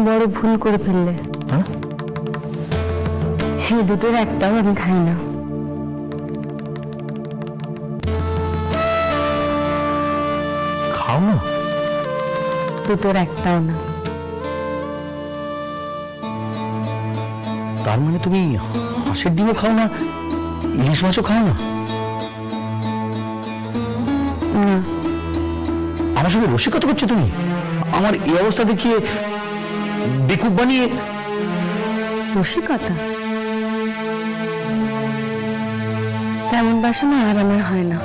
বড় ভুল করে ফেললে। হ্যাঁ? এই দুটোর একটাও আমি খাই না। খাও না? দুটোর একটাও না। তার মানে তুমি হাঁসের ডিমও খাও না, ইলিশ মাছও খাও না? না। আমার সঙ্গে রসিকতা করছো তুমি? আমার এই অবস্থা দেখিয়ে বেকুব বানিয়ে? রসিকতা? তেমন বাসনা আর আমার হয় না।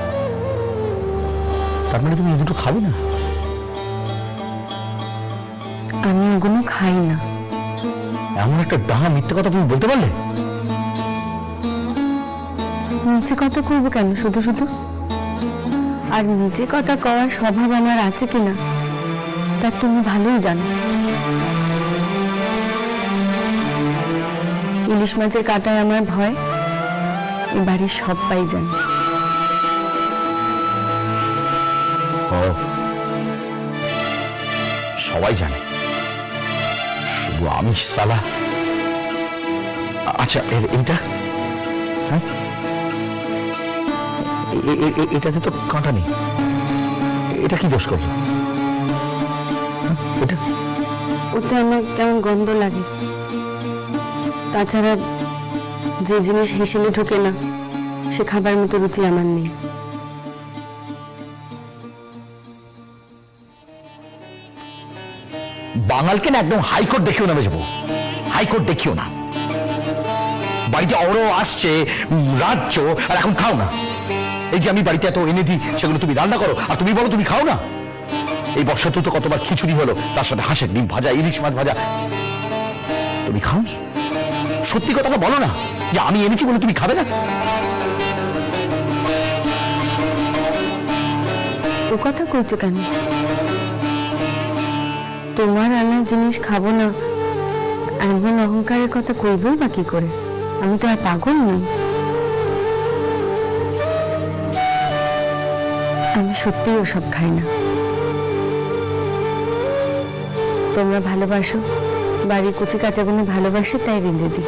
তার মানে তুমি এই দুটো খাবে না? আমি ওগুলো খাই না। এমন একটা ডাহা মিথ্যে কথা তুমি বলতে পারলে? নিচে কথা করবো কেন শুধু শুধু? আর নিচে কথা কওয়ার স্বভাব আমার আছে কিনা তা তুমি ভালোই জানো। ইলিশ মাছের কাঁটায় আমার ভয় এ বাড়ির সবাই জানে। ও, সবাই জানে, শুধু আমি সালা। আচ্ছা, এইটা? হ্যাঁ, এটাতে তো কাঁটা নেই, এটা কি দোষ করলো? এটা ওতে আমার কেমন গন্ধ লাগে। তাছাড়া যে জিনিস হেসেলে ঢোকে না সে খাবার মতো রুচি আমার নেই। বাঙালকে না একদম হাইকোর্ট দেখিও না বেজবো, হাইকোর্ট দেখিও না। বাড়িতে অরো আসছে, রাজ্য, আর এখন খাও না। এই যে আমি বাড়িতে এত এনে দিই সেগুলো তুমি রান্না করো আর তুমি বলো তুমি খাও না। এই বর্ষাতে তো কতবার খিচুড়ি হলো, তার সাথে হাঁসের ডিম ভাজা, ইলিশ মাছ ভাজা, তুমি খাওনি। সত্যি কথাটা বলো না যে আমি এনেছি বলে তুমি খাবে না। ও কথা কইছো কেন? তোমার রান্নার জিনিস খাবো না এমন অহংকারের কথা কইবই বা কি করে? আমি তো আর পাগল নই। আমি সত্যিই ওসব খাই না। তোমরা ভালোবাসো, বাড়ির কচি কাচাগুলো ভালোবাসে তাই রেঁধে দিই,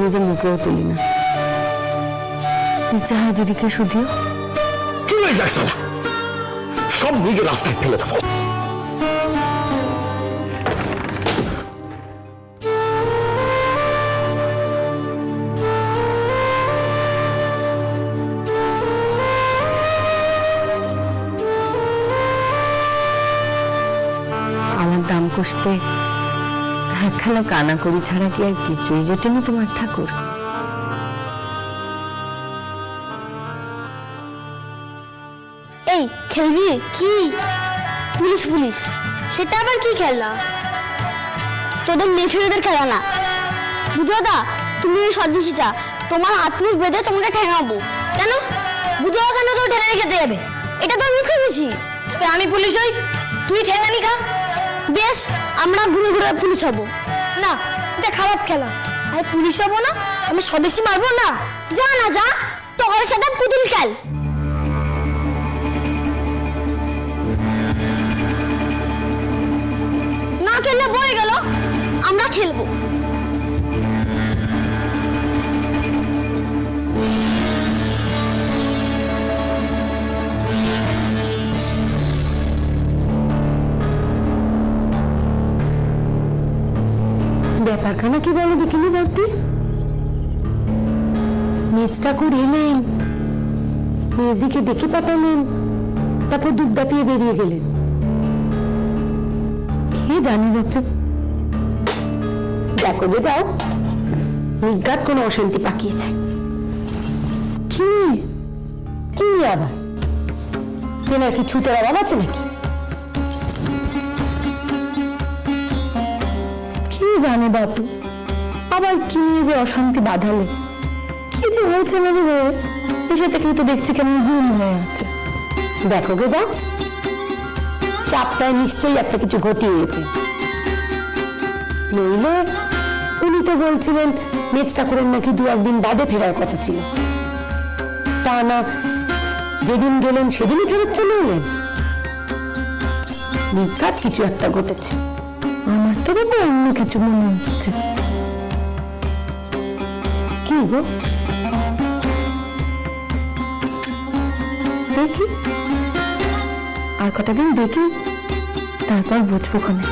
নিজে মুখেও তুলি না। ইচ্ছা হয় দিদিকে শুধিও। চলে যাক সালা, সব নিজে রাস্তায় ফেলে দেবো। আমার দাম কষতে একখানা কানা করি ছাড়া কি আর কিছুই জোটেনি তোমার ঠাকুর? এই খেলবি কি? Police police? সেটা আবার কি খেলা? তোদের মেয়েছেলেদের খেলা না। বুঝোদা, তুমি ওই সদৃশিটা তোমার হাত মুখ বেঁধে তোমাকে ঠেঙাবো। কেন বুঝোদা? কেন তোর ঠেঙা খেতে যাবে? এটা তো মিছি। আমি পুলিশ হই, তুই ঠেঙানি খা। বেশ, আমরা ঘুরে ঘুরে পুলিশ হবো না? এটা খারাপ খেলা। আমি পুলিশ হবো না, আমি স্বদেশী মারবো না। যা না যা, তোর সাথে পুতুল খেল। না খেললে বয়ে গেল, আমরা খেলবো। ব্যাপারখানা কি বলো দেখিনি বাবদি? মেজটা করে এলেন, মেজদিকে ডেকে পাঠালেন, তারপর দুধ দাপিয়ে বেরিয়ে গেলেন। কে জানি বাপু। দেখো যে যাও, নিজ্ঞাত কোনো অশান্তি পাকিয়েছে। কি কি আবার? তেনার কি ছুতের অভাব আছে নাকি? কি জানে বাপু, আবার কি নিয়ে যে অশান্তি বাঁধালে, কি যে হয়েছে মাঝে এসে থেকেই তো দেখছি কেমন ঘুম হয়ে আছে। দেখো গে যাও, চাপটায় নিশ্চয়ই একটা কিছু ঘটিয়েছে। নইলে উনি তো বলছিলেন মেজটা করে নাকি 2-1 দিন বাদে ফেরার কথা ছিল। তা না, যেদিন গেলেন সেদিনই ফেরত চলে এলেন। নির্ঘাত কিছু একটা ঘটেছে। আমার তবে তো অন্য কিছু মনে হচ্ছে। কি গো? দেখি আর কটা দিন দেখি, তারপর বুঝবো ক্ষণে।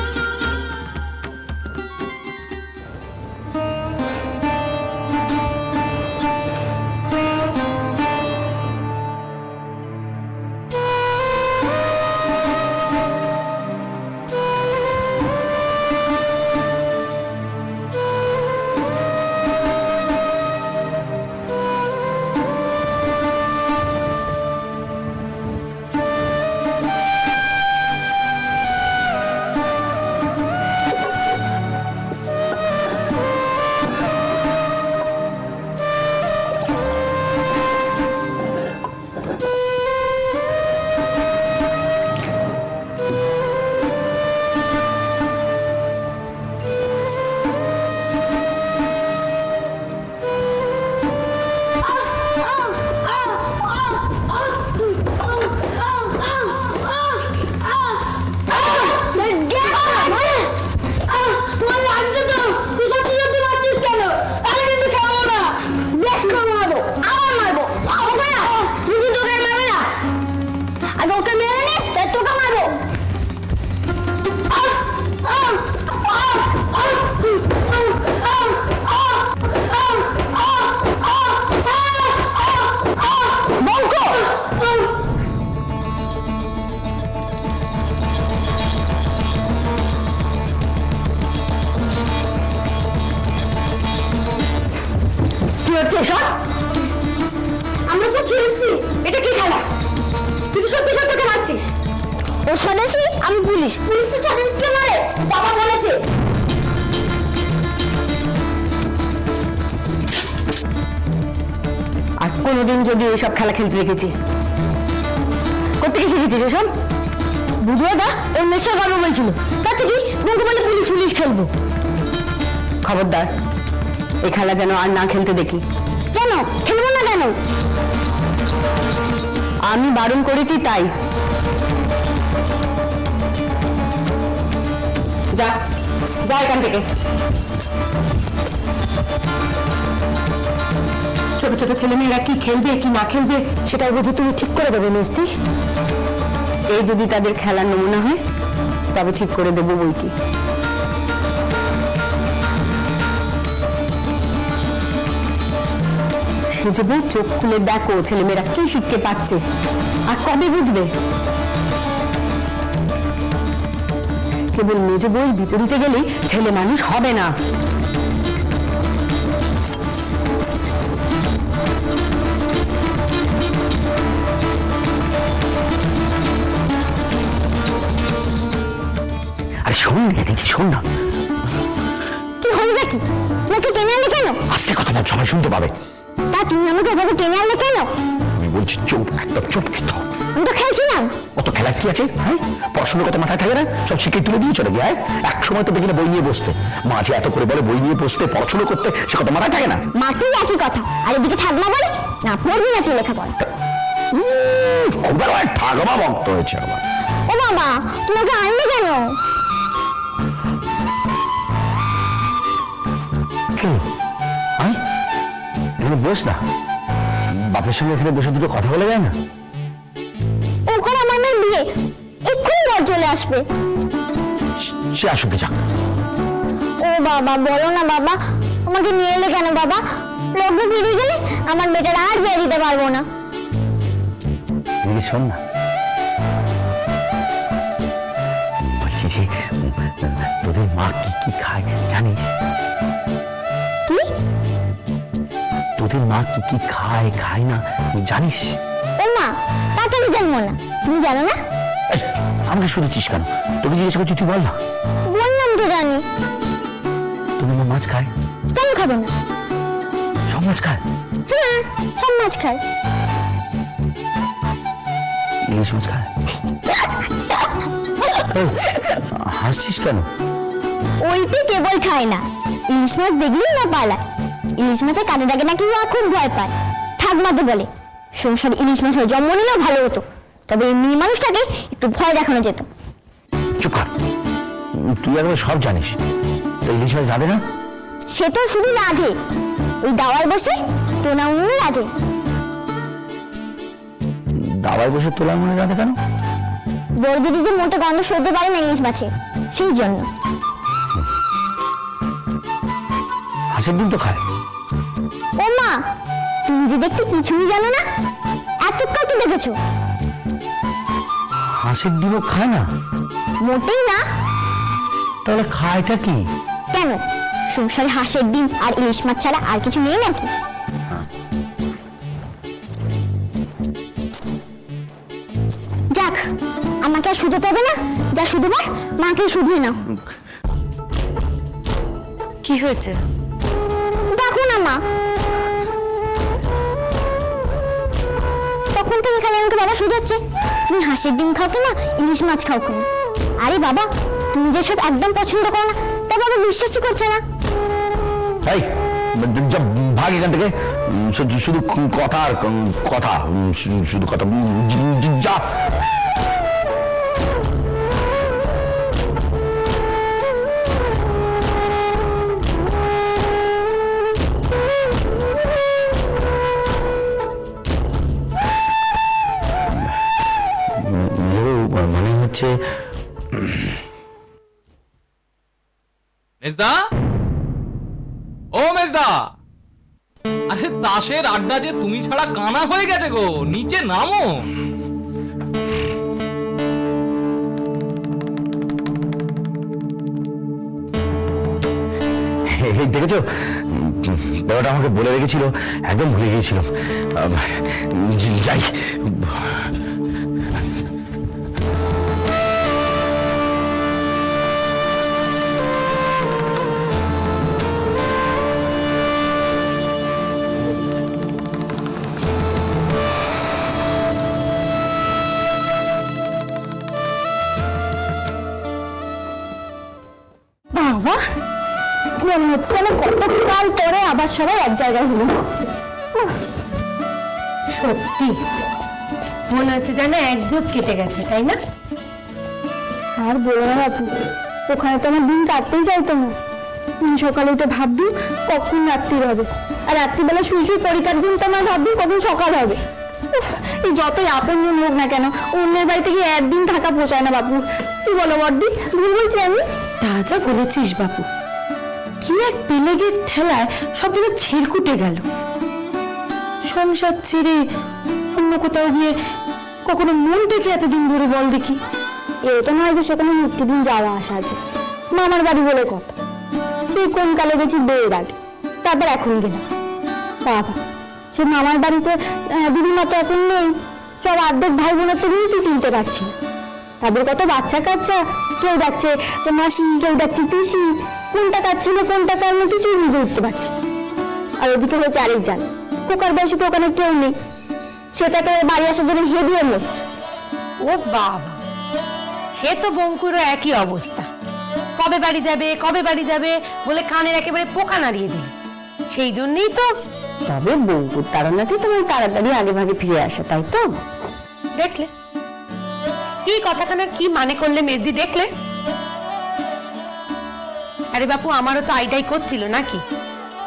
আমরা তো খেলছি, এটা কি খেলা? তুই সত্যি সত্যি কে মারছিস? ও স্বদেশী, আমি পুলিশ। পুলিশ তো স্বদেশীকে মারে, বাবা বলেছে। আর কোনোদিন যদি এসব খেলা খেলতে দেখেছি, কোথেকে শিখেছিস এসব? বুধুয়াদা ওর নেশা গল্প বলছিল, তা থেকে বঙ্গ বলে পুলিশ পুলিশ খেলবো। খবরদার, এই খেলা যেন আর না খেলতে দেখি। কেন খেলবো না কেন? আমি বারণ করেছি তাই। যা যা এখান থেকে। ছোট ছোট ছেলেমেয়েরা কি খেলবে কি না খেলবে সেটা বুঝে তুমি ঠিক করে দেবে মিস্তি। এই যদি তাদের খেলার নমুনা হয় তবে ঠিক করে দেবো বই কি। সেজন্য চোখ খুলে দেখো ছেলেমেয়েরা কি শিখতে পাচ্ছে আর কবে বুঝবে। কেবল মেজ বইয়ের বিপরীতে গেলে ছেলে মানুষ হবে না। আরে শোন না, এদিকে শোন না। কি হলো নাকি? তোমাকে টেনে আনলে কেন? আস্তে কথা বল, সবাই শুনতে পাবে। তা তুমি আমাকে ওভাবে টেনে আনলে কেন? আমি বলছি চুপ, একদম চুপ কিন্তু। আমি তো খেলছিলাম। অত খেলার কি আছে? হ্যাঁ, পড়াশোনার কথা মাথায় থাকে না? সব শিখে তুলে দিয়ে চলে গিয়ে। এক সময় তো দেখি না বই নিয়ে বসতে, মা যে এত করে বলে বই নিয়ে বসতে পড়াশোনা করতে, সে কথা মাথায় থাকে না। মাকেই একই কথা, আর এদিকে থাকবা বলে না পড়বি না তুই লেখাপড়া। ওবার ঠাগমা ভক্ত হয়েছে আমার। ও বাবা, তোমাকে আনলে কেন? এখানে বস না, বাপের সঙ্গে এখানে বসে দুটো কথা বলা যায় না? ওখানে আমার মেয়ের বিয়ে, এক্ষুনি বর চলে আসবে। সে আসুকে যাক। ও বাবা বলো না বাবা, আমাকে নিয়ে এলে কেন বাবা? লগ্ন ফিরে গেলে আমার বেটার আর বিয়ে দিতে পারবো না। শোন না, বলছি যে তোদের মা কি কি খায় জানিস? কি? তোদের মা কি কি খায় খায় না জানিস? ও মা, তা তো আমি জানবো না, তুমি জানো না? এই, আমাকে শুনেছিস কেন? তোকে জিজ্ঞেস করছি, তুই বল না। বললাম তো জানি। তোদের মা মাছ খায়? কেন খাবে না? সব মাছ খায়? হ্যাঁ, সব মাছ খায়। ইলিশ মাছ খায়? এই, হাসছিস কেন? ওইটি কেবল খায় না, ইলিশ মাছ দেখলেই না পালায়। ইলিশ মাছের কানে ডাকে নাকি ও খুব ভয় পায়। ঠাকমা তো বলে সংসারে ইলিশ মাছ হয়ে জন্ম নিলেও ভালো হতো, তবে এই মেয়ে মানুষটাকে একটু ভয় দেখানো যেত। চুপ কর, তুই একবার সব জানিস, তো ইলিশ মাছ রাঁধে না? সে তো শুধু রাধে, ওই দাওয়ায় বসে টোনা উনুনে রাধে। দাওয়ায় বসে তোলার মনে রাঁধে কেন? বড় দিদি যে মোটে গন্ধ সহ্য পারে না ইলিশ মাছে, সেই জন্য। হাঁসের ডিম তো খায়। ও মা, তুমি যে দেখতে কিছুই জানো না, এত কাউকে দেখেছো? হাঁসের ডিমও খায় না? মোটেই না। তাহলে খায়টা কি? কেন, সংসারে হাঁসের ডিম আর ইলিশ মাছ ছাড়া আর কিছু নেই নাকি? যাক, আমাকে আর শুধোতে হবে না, যা শুধোবার মাকে শুধিয়ে নাও। কি হয়েছে? দেখো না মা, তখন থেকে এখানে আমাকে বাবা শুধোচ্ছে, তুমি হাঁসের ডিম খাও কিনা, ইলিশ মাছ খাও কিনা। আরে বাবা, তুমি যেসব একদম পছন্দ করো না, তা বাবা বিশ্বাসই করছে না। এই যা, ভাগ এখান থেকে। শুধু কথা আর কথা, শুধু কথা। যা। মানে হচ্ছে মেজদা, ও মেজদা, আরে তাসের আড্ডা যে তুমি ছাড়া কানা হয়ে গেছে গো, নিচে নামো। এই দেখেছো, ব্যাপারটা আমাকে বলে রেখেছিল, একদম ভুলে গিয়েছিলাম। যাই। বাবা, মনে হচ্ছে যেন কতকাল পরে আবার সবাই এক জায়গায় হলো। সত্যি মনে হচ্ছে যেন এক যুগ কেটে গেছে, তাই না? আর বলো না বাপু, ওখানে তো আমার দিন কাটতেই চাইতো না। সকালে উঠে ভাববি কখন রাত্রি হবে, আর রাত্রিবেলা শুয়ে শুয়ে পরীক্ষার দিন তো আমার ভাববি কখন সকাল হবে। উফ, এই যতই আপনজন হোক না কেন, অন্যের বাড়িতে গিয়ে একদিন থাকা পোষায় না বাপু। কি বলো বর্দি, ভুল বলছি আমি? তা যা বলেছিস বাপু, কি এক পেলেগের ঠেলায় সব দিকে ছেড়কুটে গেল। সংসার ছেড়ে অন্য কোথাও গিয়ে কখনো মন থেকে এতদিন ধরে বল দেখি। এরকম নয় যে সেখানে নিত্যদিন যাওয়া আসা আছে, মামার বাড়ি বলে কথা। সেই কোন কালে গেছি বিয়ের আগে, তারপর এখন গেলাম। বাবা, সে মামার বাড়িতে দিদিমা তো এখন নেই, সব অর্ধেক ভাই বোনের তো কি চিনতে পারছি না। তাদের কত বাচ্চা কাচ্চা, কেউ ডাকছে যে মাসি, কেউ ডাকছে পিসি, কোনটা কাচ্ছে না কোনটা কারণে কিছুই বুঝে উঠতে পারছি না। আর ওদিকে হয়েছে আরেক জান, পোকার বয়সে তো ওখানে কেউ নেই, সেটাকে বাড়ি আসার জন্য হেদিয়ে মরছে। ও বাবা, সে তো বঙ্কুরও একই অবস্থা। কবে বাড়ি যাবে কবে বাড়ি যাবে বলে কানের একেবারে পোকা নাড়িয়ে দিল। সেই জন্যই তো। তবে বঙ্কুর তাড়নাতে তোমার তাড়াতাড়ি আগে ভাগে ফিরে আসা, তাই তো? দেখলে কি কথাখানা কি মানে করলে মেজদি, দেখলে? আরে বাপু, আমারও তো আইটাই করছিল নাকি?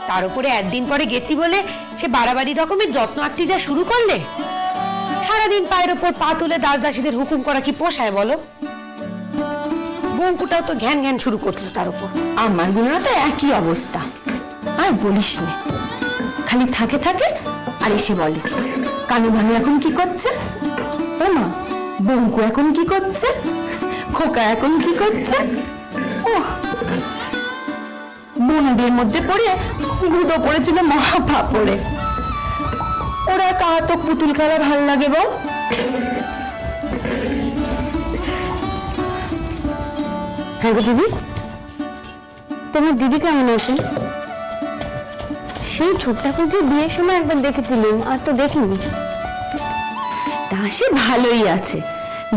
তার উপরে একদিন পরে গেছি বলে সে বাড়াবাড়ি রকমের যত্ন আত্মি যা শুরু করলে। সারাদিন পায়ের ওপর পা তুলে দাস দাসীদের হুকুম করা কি পোষায় বলো? বঙ্কুটাও তো ঘ্যান ঘ্যান শুরু করলো তার উপর। আমার গুলো তো একই অবস্থা, আর বলিস না। খালি থাকে থাকে আর এসে বলে কানু ভানু এখন কি করছে, ও মা বঙ্কু এখন কি করছে, খোকা এখন কি করছে। ও বোনদের মধ্যে পড়ে গুঁতো পড়েছিল মহা ফাপড়ে। ওরা কার তো পুতুল খেলা ভাল লাগে বল? হ্যাঁ গো দিদি, তোমার দিদি কেমন আছে? সেই ছোট ঠাকুর যে বিয়ের সময় একবার দেখেছিলাম, আর তো দেখিনি। তা সে ভালোই আছে,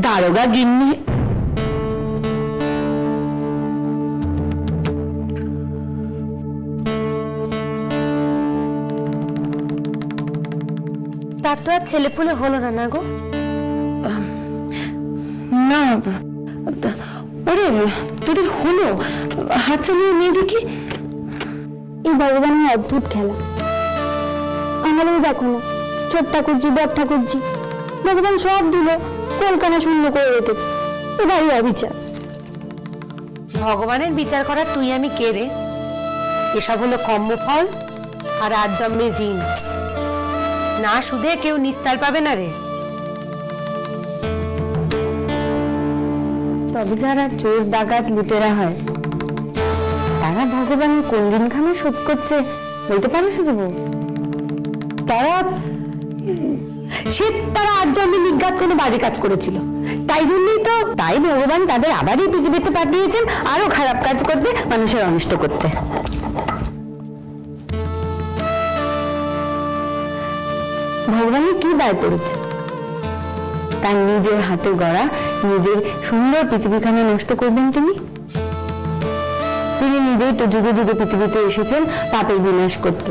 দারোগা গিন্নি। তার তো আর ছেলে পুলে হলো না, না গো? না ওরে তোদের হলো হাত চালিয়ে নিয়ে দেখি। এই ভগবানের অদ্ভুত খেলা। আমারও দেখো না, ছোট ঠাকুরজি বড় ঠাকুরজি ভগবান সব দিল, কলকানা শূন্য করে রেখেছে। এবারই অবিচার। ভগবানের বিচার করার তুই আমি কে রে? এসব হলো কর্মফল আর আজ জন্মের ঋণ। না সুদে কেউ নিস্তার পাবে না রে। তবে যারা চোর ডাকাত লুটেরা হয়, তারা ভগবানের কোন দিনখানে শোধ করছে বলতে পারো সুযোগ? তারা আজ জন্মে নিজ্ঞাত কোনো বাজে কাজ করেছিল, তাই জন্যই তো তাই ভগবান তাদের আবারই পৃথিবীতে পাঠিয়েছেন আরো খারাপ কাজ করতে, মানুষের অনিষ্ট করতে। ভগবানের কি দায় পড়েছে? তার নিজের হাতে গড়া নিজের সুন্দর পৃথিবীখানে নষ্ট করবেন তিনি? তিনি নিজেই তো যুগে যুগে পৃথিবীতে এসেছেন পাপের বিনাশ করতে।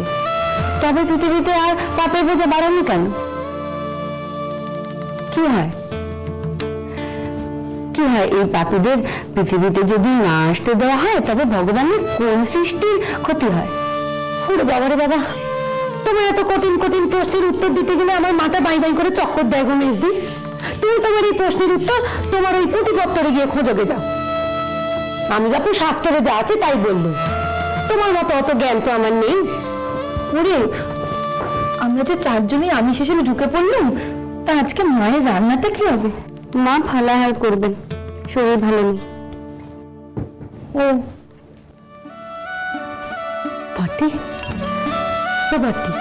তবে পৃথিবীতে আর পাপের বোঝা বাড়ানো কেন? কি হয় এই পাপীদের পৃথিবীতে যদি না আসতে দেওয়া হয়, তবে ভগবানের কোন সৃষ্টির ক্ষতি হয়? ওরে বাবা রে বাবা, তোমার এত কঠিন কঠিন প্রশ্নের উত্তর দিতে গেলে আমার মাথা বাই বাই করে চক্কর দেয় গো মেজদি। তুমি তোমার এই প্রশ্নের উত্তর তোমার ওই প্রতিপত্তরে গিয়ে খোঁজোগে যাও। আমি যখন শাস্ত্রে যা আছে তাই বললো, তোমার মতো অত জ্ঞান তো আমার নেই। ওরে, আমরা যে চারজনই আমি শেষে ঢুকে পড়লাম, তা আজকে মায়ের রান্নাটা কি হবে? মা ফালাহার করবেন, শরীর ভালো নেই। ও পাটি, তো বাটি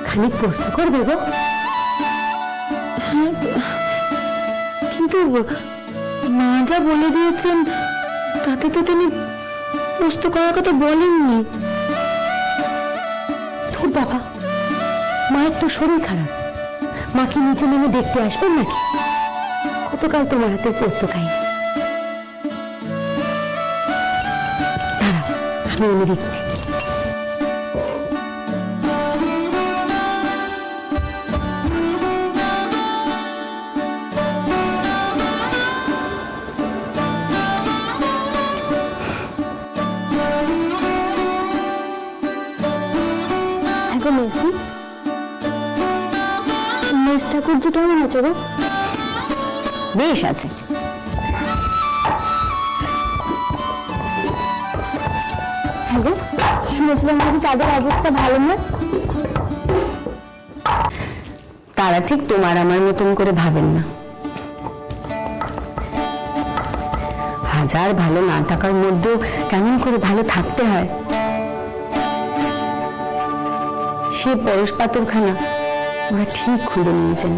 খানিক প্রশ্ন করবে গো। হ্যাঁ, কিন্তু মা যা বলে দিয়েছেন তাতে তো তিনি প্রস্ত করার কথা বলেননি। তোর বাবা, মায়ের তো শরীর খারাপ, মা কি নিচে নেমে দেখতে আসবেন নাকি? কতকাল তোমার হাতে পোস্ত খাই। দাঁড়া, আমি এনে দিচ্ছি। মেজ ঠাকুরজি কেমন আছে গো? বেশ আছে। হ্যাঁ গো, শুনেছিলাম নাকি তাদের অবস্থা ভালো নয়। তারা ঠিক তোমার আমার মতন করে ভাবেন না। হাজার ভালো না থাকার মধ্যেও কেমন করে ভালো থাকতে হয়, সে পরশ পাথরখানা ওরা ঠিক খুঁজে নিয়েছেন।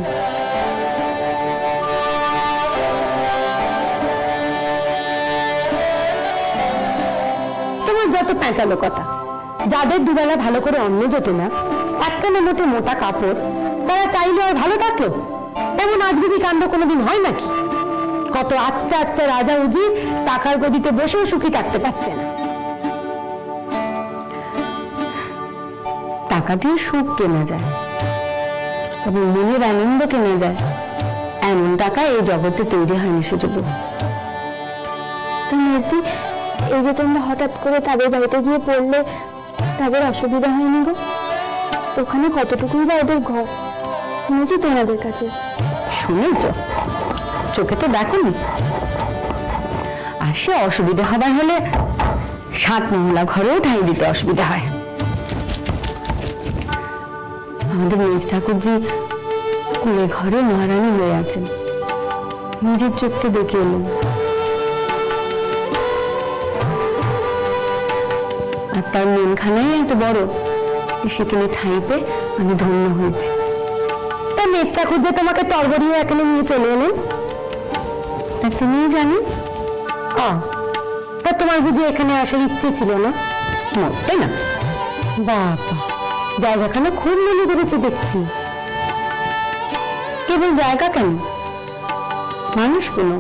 তোমার যত প্যাঁচালো কথা, যাদের দুবেলা ভালো করে অন্ন যেত না, একখানা মোটে মোটা কাপড়, তারা চাইলে আর ভালো থাকলো? এমন আজগুবি কাণ্ড কোনোদিন হয় নাকি? কত আচ্ছা আচ্ছা রাজা উজির টাকার গদিতে বসেও সুখী থাকতে পারছে না। টাকা দিয়ে সুখ কেনা যায়, তবে মনের আনন্দ কেনা যায় এমন টাকা এই জগতে তৈরি হয়নি সুযোগ। মেজদি, এই যে তোমরা হঠাৎ করে তাদের বাড়িতে গিয়ে পড়লে, তাদের অসুবিধা হয়নি গো? ওখানে কতটুকুই বা ওদের ঘর, শুনেছি তোমাদের কাছে। শুনেছ? চোখে তো দেখোনি। আর সে অসুবিধা হবার হলে 7 মহলা ঘরেও ঠাঁই দিতে অসুবিধা হয়। আমাদের মেজ ঠাকুরজি কুলে ঘরে মহারানী হয়ে আছেন, নিজের চোখকে দেখে এলেন। আর তার মনখানাই এত বড়, সেখানে ঠাঁই পেয়ে আমি ধন্য হয়েছি। তা মেজ ঠাকুরজি তোমাকে তরবরিয়ে এখানে নিয়ে চলে এলেন, তা তুমিই জানেন। তা তোমার বুঝি এখানে আসার ইচ্ছে ছিল না? তাই না? বাবা, জায়গাখানে খুব মনে ধরেছে দেখছি। কেবল জায়গা কেন, মানুষ কোনো